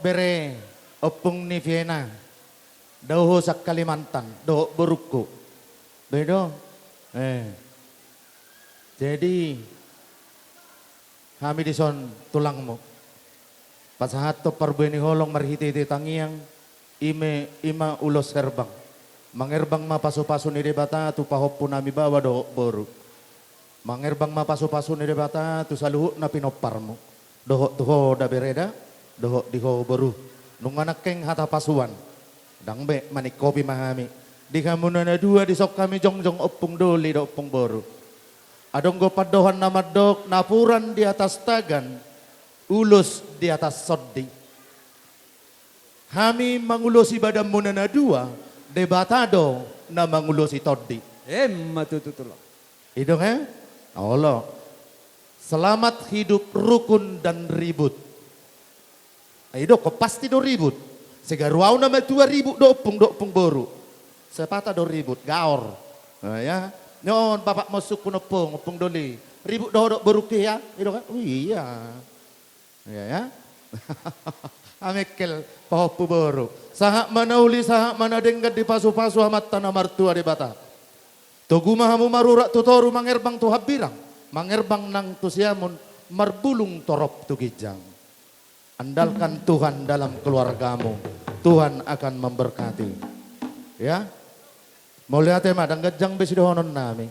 bere opung ni Vienna. Doho sa Kalimantan, doho Beruko. Bedo. Jadi kami dison tulang mo. Pasahat to parbeni holong marhiti tangiang ima ulos herbang. Mangerbang mapaso-paso ni debata tu pahoppo nami bawa do boru. Mangerbang mapaso-paso ni debata tu saluhu na pinopar mo. Doho tuho da bereda, doho diho boru. Nung anak keng hata pasuan. Dangbe manik kopi mahami. Di kamunan na dua di sok kami jongjong opung doli do opung boru. Adong go padohan na madok napuran di atas tagan, ulus di atas soddi. Kami mangulosi badam muna na dua, debatado na mangulosi toddi. Matututulo. Itu kan? Allah. Selamat hidup rukun dan ribut. Itu kok pasti do ribut. Segaruau nama 2000 do opung boru. Sepata do ribut, gaor. Nah, ya. Nyon bapak masuk kunopong, opung doli. Ribut do beruki ya. Itu kan? Oh iya. Ya. Amekel pahopu boru. Sahak mana uli sahak mana denggat di pasu-pasu amat tanah martua di bata. Togumahamu marurak tutoru mangerbang tu habirang. Mangerbang nang tu siamun marbulung torop tu gijang. Andalkan Tuhan dalam keluargamu. Tuhan akan memberkati. Ya. Mau lihat tema dan gajang besi dohonon nami.